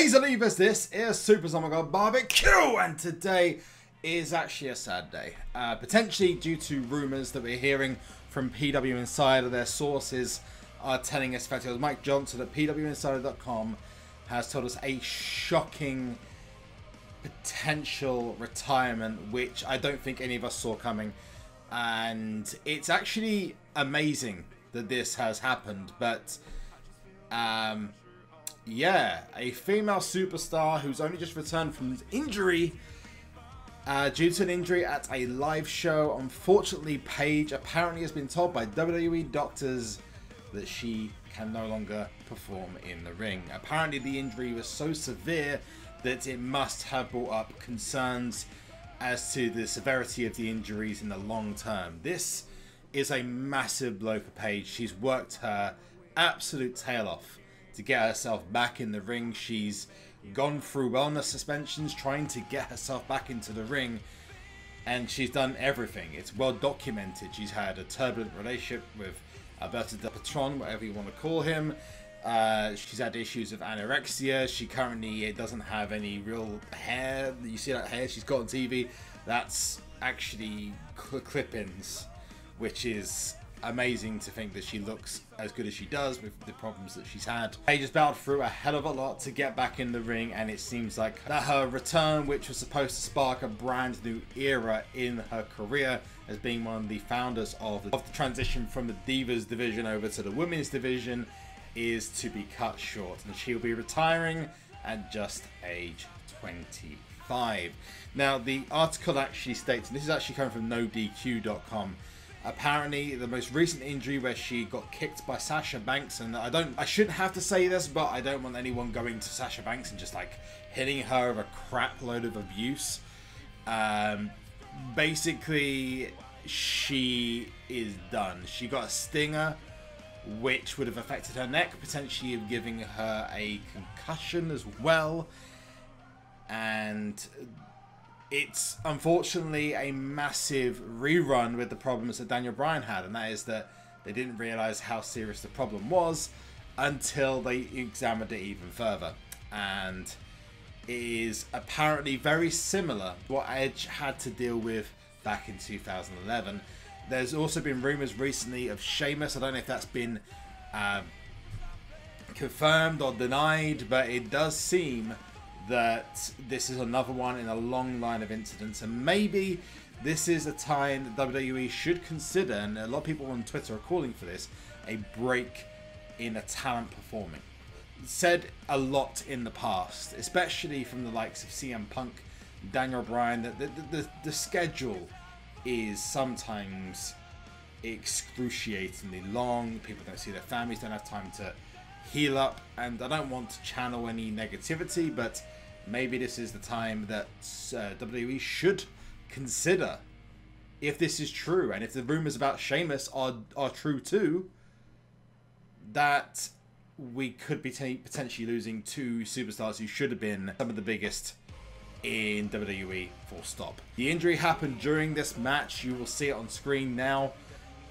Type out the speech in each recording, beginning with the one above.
Hey Zalivas, this is SUPERZOMGBBQ, and today is actually a sad day. Potentially due to rumours that we're hearing from PWInsider. Their sources are telling us, in fact it was Mike Johnson at PWInsider.com has told us a shocking potential retirement, which I don't think any of us saw coming. And it's actually amazing that this has happened, but yeah, a female superstar who's only just returned from injury due to an injury at a live show. Unfortunately, Paige apparently has been told by WWE doctors that she can no longer perform in the ring. Apparently the injury was so severe that it must have brought up concerns as to the severity of the injuries in the long term. This is a massive blow for Paige. She's worked her absolute tail off to get herself back in the ring. She's gone through wellness suspensions trying to get herself back into the ring, and she's done everything. It's well documented. She's had a turbulent relationship with Alberto Del Patron, whatever you want to call him. She's had issues of anorexia. She currently doesn't have any real hair. You see that hair she's got on TV? That's actually clip-ins, which is amazing to think that she looks as good as she does with the problems that she's had. Paige has battled through a hell of a lot to get back in the ring, and it seems like that her return, which was supposed to spark a brand new era in her career as being one of the founders of the transition from the Divas division over to the Women's division, is to be cut short, and she'll be retiring at just age 25. Now the article actually states, and this is actually coming from NoDQ.com, apparently the most recent injury where she got kicked by Sasha Banks, and I shouldn't have to say this, but I don't want anyone going to Sasha Banks and just like hitting her with a crap load of abuse. Basically she is done. She got a stinger which would have affected her neck, potentially giving her a concussion as well, and it's unfortunately a massive rerun with the problems that Daniel Bryan had, and that is that they didn't realize how serious the problem was until they examined it even further. And it is apparently very similar to what Edge had to deal with back in 2011. There's also been rumors recently of Sheamus. I don't know if that's been confirmed or denied, but it does seem that this is another one in a long line of incidents, and maybe this is a time that WWE should consider, and a lot of people on Twitter are calling for this, a break in a talent performing. Said a lot in the past, especially from the likes of CM Punk, Daniel Bryan, that the schedule is sometimes excruciatingly long. People don't see their families, don't have time to heal up, and I don't want to channel any negativity, but maybe this is the time that WWE should consider, if this is true, and if the rumors about Sheamus are true too, that we could be potentially losing two superstars who should have been some of the biggest in WWE, full stop. The injury happened during this match. You will see it on screen now.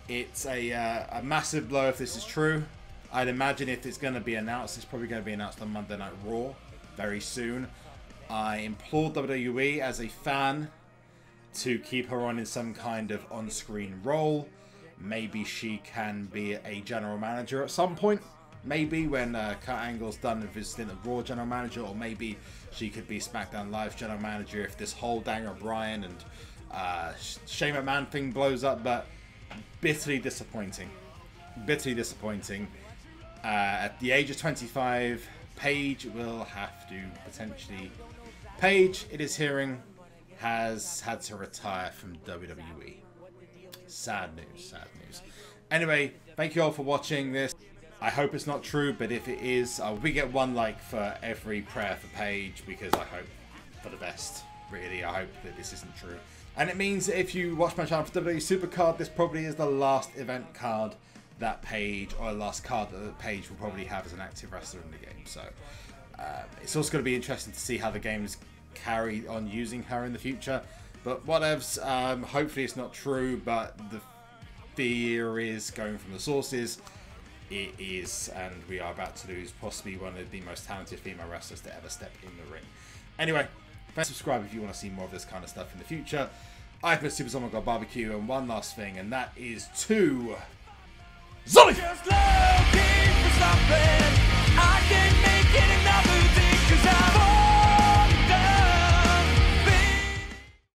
It's a massive blow if this is true. I'd imagine if it's going to be announced, it's probably going to be announced on Monday Night Raw very soon. I implore WWE as a fan to keep her on in some kind of on-screen role. Maybe she can be a general manager at some point. Maybe when Kurt Angle's done with his stint as Raw general manager, or maybe she could be SmackDown Live general manager if this whole Daniel Bryan and Shane McMahon thing blows up. But bitterly disappointing. Bitterly disappointing. At the age of 25, Paige will have to potentially... Paige, it is hearing, has had to retire from WWE. Sad news, sad news. Anyway, thank you all for watching this. I hope it's not true, but if it is, we get one like for every prayer for Paige, because I hope for the best. Really, I hope that this isn't true. And it means that if you watch my channel for WWE Supercard, this probably is the last event card that Paige, or the last card that Paige will probably have as an active wrestler in the game. So it's also going to be interesting to see how the games carry on using her in the future. But whatevs, hopefully it's not true, but the fear is, going from the sources, it is, and we are about to lose possibly one of the most talented female wrestlers to ever step in the ring. Anyway, subscribe if you want to see more of this kind of stuff in the future. I've been SUPERZOMGBBQ, and one last thing, and that is to Zombie!